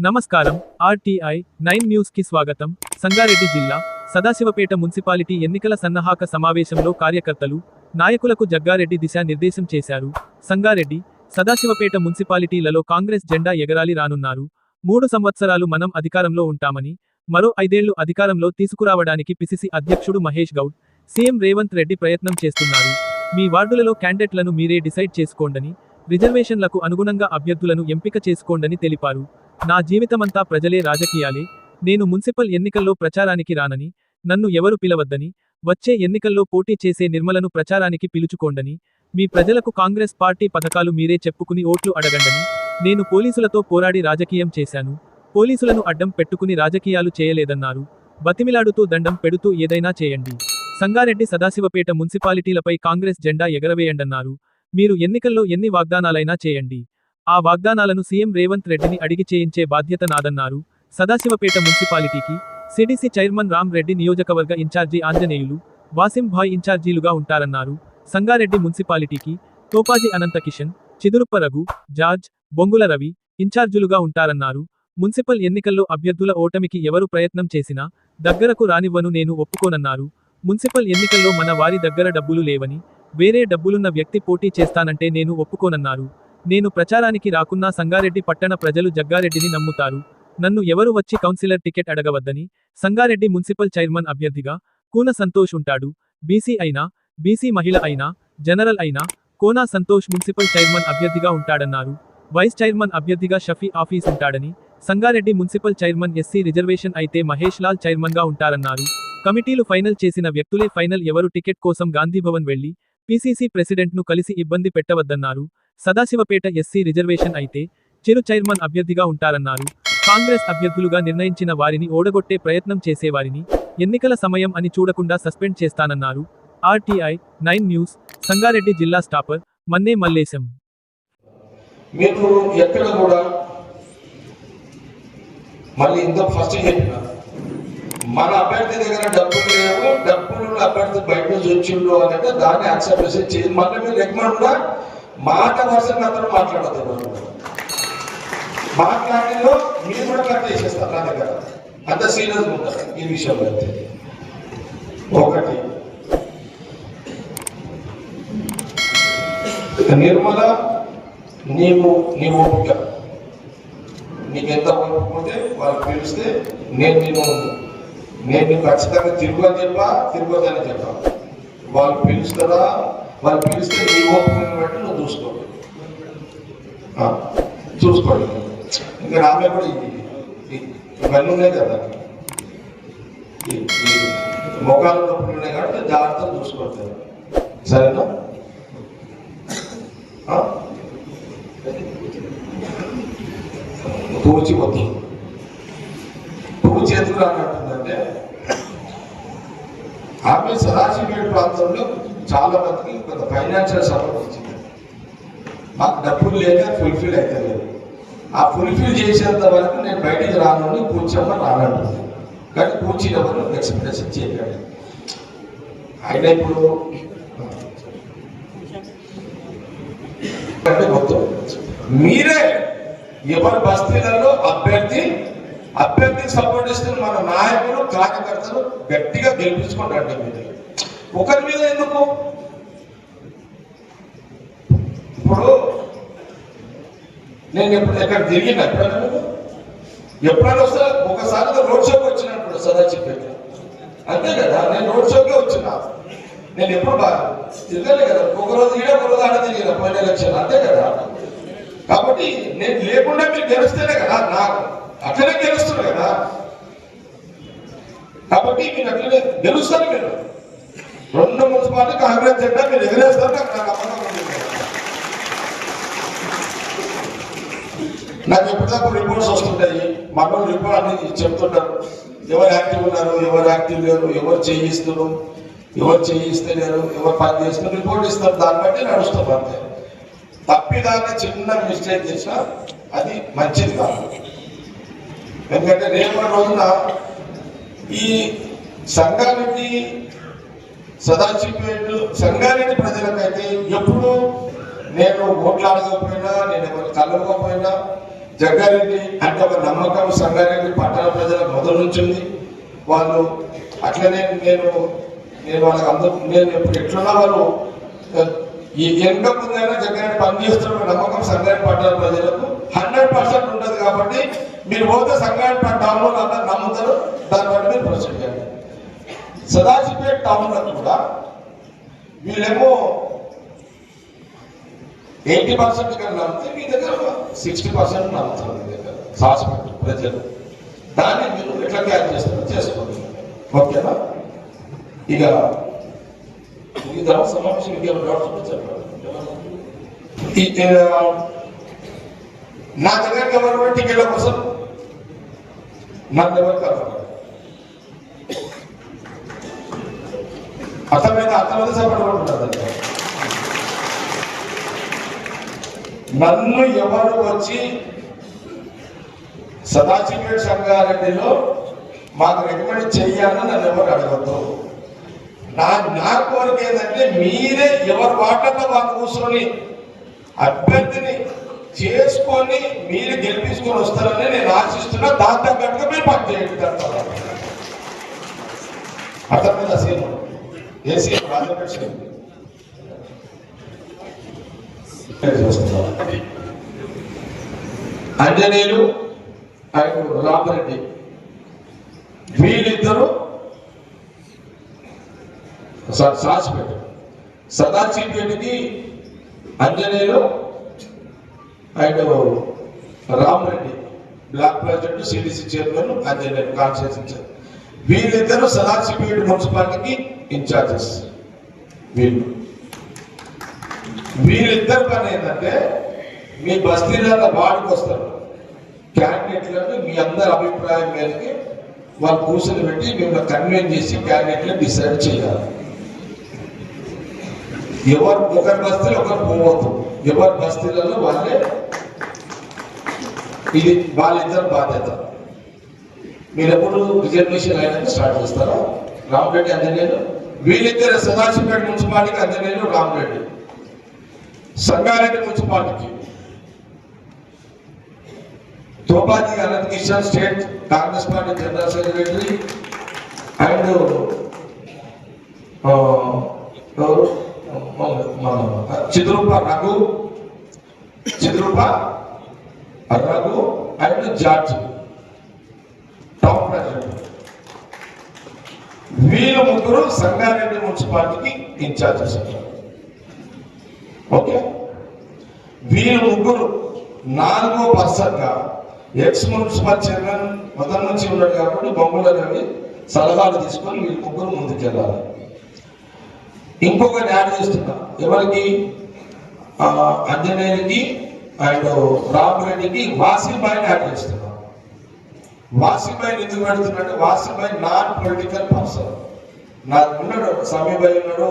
నమస్కారం. RTI 9 news కి స్వాగతం. సంగారెడ్డి జిల్లా సదాశివపేట మున్సిపాలిటీ ఎన్నికల సన్నాహక సమావేశంలో కార్యకర్తలు, నాయకులకు జగ్గారెడ్డి దిశానిర్దేశం చేశారు. సంగారెడ్డి, సదాశివపేట మున్సిపాలిటీలలో కాంగ్రెస్ జెండా ఎగరాలి రానున్నారు. 3 సంవత్సరాలు మనం అధికారంలో ఉంటామని, మరో 5 ఏళ్లు అధికారంలో తీసుకురావడానికి పిసిసి అధ్యక్షుడు మహేష్ గౌడ్, సీఎం రేవంత్ రెడ్డి ప్రయత్నం చేస్తున్నారు. మీ వార్డులలో క్యాండిడేట్లను మీరే డిసైడ్ చేసుకోండని, రిజర్వేషన్లకు అనుగుణంగా అభ్యర్థులను ఎంపిక చేసుకోండని తెలిపారు. నా జీవితమంతా ప్రజలే రాజకీయాలే, నేను మున్సిపల్ ఎన్నికల్లో ప్రచారానికి రానని, నన్ను ఎవరు పిలవద్దని, వచ్చే ఎన్నికల్లో పోటీ చేసే నిర్మలను ప్రచారానికి పిలుచుకోండని, మీ ప్రజలకు కాంగ్రెస్ పార్టీ పథకాలు మీరే చెప్పుకుని ఓట్లు అడగండని, నేను పోలీసులతో పోరాడి రాజకీయం చేశాను, పోలీసులను అడ్డం పెట్టుకుని రాజకీయాలు చేయలేదన్నారు. బతిమిలాడుతూ దండం పెడుతూ ఏదైనా చేయండి. సంగారెడ్డి సదాశివపేట మున్సిపాలిటీలపై కాంగ్రెస్ జెండా ఎగరవేయండన్నారు. మీరు ఎన్నికల్లో ఎన్ని వాగ్దానాలైనా చేయండి, ఆ వాగ్దానాలను సీఎం రేవంత్ రెడ్డిని అడిగి చేయించే బాధ్యత నాదన్నారు. సదాశివపేట మున్సిపాలిటీకి సిడిసి చైర్మన్ రామ్ రెడ్డి, నియోజకవర్గ ఇన్ఛార్జి ఆంజనేయులు, వాసిం భాయ్ ఇన్ఛార్జీలుగా ఉంటారన్నారు. సంగారెడ్డి మున్సిపాలిటీకి తోపాజీ అనంత కిషన్, చిదురుప్ప రఘు, జార్జ్, బొంగుల రవి ఇన్ఛార్జీలుగా ఉంటారన్నారు. మున్సిపల్ ఎన్నికల్లో అభ్యర్థుల ఓటమికి ఎవరు ప్రయత్నం చేసినా దగ్గరకు రానివ్వను, నేను ఒప్పుకోనన్నారు. మున్సిపల్ ఎన్నికల్లో మన వారి దగ్గర డబ్బులు లేవని, వేరే డబ్బులున్న వ్యక్తి పోటీ చేస్తానంటే నేను ఒప్పుకోనన్నారు. నేను ప్రచారానికి రాకున్నా సంగారెడ్డి పట్టణ ప్రజలు జగ్గారెడ్డిని నమ్ముతారు. నన్ను ఎవరు వచ్చి కౌన్సిలర్ టికెట్ అడగవద్దని, సంగారెడ్డి మున్సిపల్ చైర్మన్ అభ్యర్థిగా కూన సంతోష్ ఉంటాడు. బీసీ అయినా, బీసీ మహిళ అయినా, జనరల్ అయినా కోనా సంతోష్ మున్సిపల్ చైర్మన్ అభ్యర్థిగా ఉంటాడన్నారు. వైస్ చైర్మన్ అభ్యర్థిగా షఫీ ఆఫీస్ ఉంటాడని, Sangareddy municipal chairman SC reservation అయితే మహేష్ లాల్ చైర్మన్గా ఉంటారన్నారు. కమిటీలు ఫైనల్ చేసిన వ్యక్తులే ఫైనల్, ఎవరు టికెట్ కోసం గాంధీభవన్ వెళ్లి పీసీసీ ప్రెసిడెంట్ను కలిసి ఇబ్బంది పెట్టవద్దన్నారు. సదాశివపేట ఎస్సీ రిజర్వేషన్ అయితే చిరు చైర్మన్ అభ్యర్థిగా ఉంటారన్నారు. కాంగ్రెస్ అభ్యర్థులుగా నిర్ణయించిన వారిని ఓడగొట్టే ప్రయత్నం చేసేవారిని ఎన్నికల సమయం అని చూడకుండా సస్పెండ్ చేస్తానన్నారు. ఆర్టీఐ 9 న్యూస్, సంగారెడ్డి జిల్లా స్టాపర్ మన్నే మల్లేశం. మీకు ఎక్కడ కూడా మళ్ళీ ఇంత ఫస్ట్ చెప్పిన మన అభ్యర్థి దగ్గర డబ్బులు లేవు, డబ్బులు అభ్యర్థి బయట నుంచి వచ్చిండు అంటే దాన్ని యాక్సెప్ట్ చేసి మళ్ళీ మీరు రికమెండ్ కూడా మాట వర్షం అందరూ మాట్లాడతారు. మాట్లాడిలో మీరు కూడా కట్ చేసేస్తారు నా దగ్గర, అంత సీరియస్ ఉంటారు ఈ విషయంలో. అయితే ఒకటి నిర్మల, నీ ఓపిక, నీకెంత ఓపికపోతే వాళ్ళు పిలిస్తే నేను ఖచ్చితంగా తిరుగుని తిరగదని చెప్పా. వాళ్ళు పిలుస్తారా, వాళ్ళు పిలిస్తే నీ ఓపికను బట్టి నువ్వు చూసుకోండి. ఇంకా ఆమె కూడా ఇవన్నీ ఉన్నాయి కదా, ఈ మొఖాల నొప్పులు ఉన్నాయి కాబట్టి జాగ్రత్తగా చూసుకుంటారు. సరేనా? పూచి మొత్తం పూచి ఎందుకు రానంటుందంటే, ఆమె సదాశివపేట ప్రాంతంలో చాలా మందికి కొంత ఫైనాన్షియల్ సపోర్ట్ వచ్చింది. మాకు డబ్బులు లేక ఫుల్ఫిల్ అయితే లేదు. ఆ ఫుల్ఫిల్ చేసేంత వరకు నేను బయటికి రాను, పూచమ్మ రానంటుంది. కానీ పూచి ఎవరు ఎక్స్ప్రెషన్ చేయగలి. ఆయన ఇప్పుడు అంటే మొత్తం మీరే ఎవరి బస్తీలలో అభ్యర్థికి సపోర్ట్ ఇస్తున్న మన నాయకులు, కార్యకర్తలు గట్టిగా గెలిపించుకుంటారు. మీరు ఒకరి మీద ఎందుకు? ఇప్పుడు నేను ఎక్కడ తిరిగినా ఎప్పుడైనా వస్తే ఒకసారి రోడ్ షోకి వచ్చినప్పుడు సదాశివపేట అంతే కదా, నేను రోడ్ షోకే వచ్చినా. నేను ఎప్పుడు బాగా తిరగలే కదా, ఒకరోజు ఈడ ఒకరోజు ఆడ తిరిగిన పోయిన ఎలక్షన్ అంతే కదా. కాబట్టి నేను లేకుండా మీరు గెలుస్తేనే కదా, నాకు అట్లనే గెలుస్తున్నారు కదా. కాబట్టి మీరు అట్లనే గెలుస్తారు. మీరు 2 మున్సిపాలిటీ కాంగ్రెస్ జెండా మీరు ఎగరేస్తారు. నాకు ఎప్పటికప్పుడు రిపోర్ట్స్ వస్తుంటాయి, మనం రిపోర్ట్ అన్ని చెప్తుంటారు. ఎవరు యాక్టివ్ ఉన్నారు, ఎవరు యాక్టివ్ లేరు, ఎవరు చేయిస్తున్నారు, ఎవరు చేయిస్తలేరు, ఎవరు పని చేస్తున్నారు, రిపోర్ట్ ఇస్తారు. దాన్ని బట్టి నడుస్తాం అంతే. తప్పిదాన్ని చిన్న మిస్టేక్ చేసినా అది మంచిది కాదు. ఎందుకంటే రేపటి రోజున ఈ సంగారెడ్డి సదాశివపేట సంగారెడ్డి ప్రజలకైతే ఎప్పుడు నేను ఓట్లు అడగకపోయినా, నేను ఎవరు కలవకపోయినా జగ్గారెడ్డి అంటే ఒక నమ్మకం సంగారెడ్డి పట్టణ ప్రజలకు మొదలు నుంచి ఉంది. వాళ్ళు అట్లనే నేను వాళ్ళకి అందరూ నేను ఎట్లున్నా వాళ్ళు ఈ వెనుక ముందైనా జగ్గారెడ్డి పనిచేస్తున్న నమ్మకం సంగారెడ్డి పట్టణ ప్రజలకు 100% ఉంటుంది. కాబట్టి మీరు పోతే సంగారెడ్డి టౌన్లో అందరూ నమ్ముతారు. దాన్ని బట్టి మీరు ప్రొసీడ్ చేయండి. సదాశివపేట టౌన్లో కూడా వీళ్ళేమో 80% ఇక్కడ నమ్మితే మీ దగ్గర 60% నమ్ముతారు. మీ దగ్గర హాస్పిటల్ ప్రజలు దాన్ని మీరు ఎట్లా క్యాచ్ చేస్తారో చేసుకోండి. ఓకేనా? ఇక ఈ ధర్మ సమావేశం నా దగ్గర గవర్నమెంట్ టికెట్ల కోసం నన్ను ఎవరు కాదు అర్థమైంది సపడుకుంటున్నారు. నన్ను ఎవరు వచ్చి సదాశివపేట సంగారెడ్డిలో మాకు రికమెండ్ చెయ్యాలని నన్ను ఎవరు అడగద్దు. నా కోరిక ఏంటంటే మీరే ఎవరు వాటర్లో వాళ్ళు కూర్చొని అభ్యర్థిని చేసుకొని మీరు గెలిపించుకొని వస్తారని నేను ఆశిస్తున్నా. దాని తగ్గట్టుగా మీరు పని చేయండి. అర్థమైందా సీను? ఏ సీను? రాజపేట సీను అంజనేయులు ఆయన రామరెడ్డి వీళ్ళిద్దరూ సాచిపేట సదాశివపేటకి Anjaneyulu and Ramareddy block president CDC chairman Anjaneyulu constituency incharge. వీళ్ళిద్దరూ సదాశివపేట మున్సిపాలిటీకి ఇన్ఛార్జెస్. వీళ్ళిద్దరు పని ఏంటంటే మీ బస్తీలలో వార్డుకు వస్తారు క్యాండిడేట్లను మీ అందరి అభిప్రాయం మేరకు వాళ్ళు కూర్చొని పెట్టి మిమ్మల్ని కన్వీన్ చేసి క్యాండిడేట్లను డిసైడ్ చేయాలి. ఒకరి బస్తీలు ఒకరు పోవద్దు. ఎవరి బస్తీలలో వాళ్ళే ఇది వాళ్ళిద్దరు బాధ్యత. మీరు ఎప్పుడు రిజర్వేషన్ అయినాక స్టార్ట్ చేస్తారా? రామరెడ్డి అంజనేయులు వీళ్ళిద్దరు సదాశివపేట మున్సిపాలిటీకి అంజనేయులు రామరెడ్డి. సంగారెడ్డి మున్సిపాలిటీకి Thopathi Anant Kishan state Congress party general secretary and Chidrupa Raghu and George town president. వీళ్ళు ముగ్గురు సంగారెడ్డి మున్సిపాలిటీకి ఇన్ఛార్జెస్. ఓకే, వీళ్ళు ముగ్గురు 4వ పర్సన్గా ఎక్స్ మున్సిపల్ చైర్మన్ మొదటి నుంచి ఉన్నాడు కాబట్టి బొమ్మల రవి సలహాలు తీసుకొని వీళ్ళు ముగ్గురు ముందుకెళ్ళాలి. ఇంకొకటి యాడ్ చేస్తున్నా, ఎవరికి? అంజనేయులకి అండ్ రామరెడ్డికి వాసిబాయిని యాడ్ చేస్తున్నా. వాసిబాయిని ఎందుకు పెడుతున్నాడు? వాసిబాయి నాన్ పొలిటికల్ పర్సన్. నాకు ఉన్నాడు, సమీబాయి ఉన్నాడు,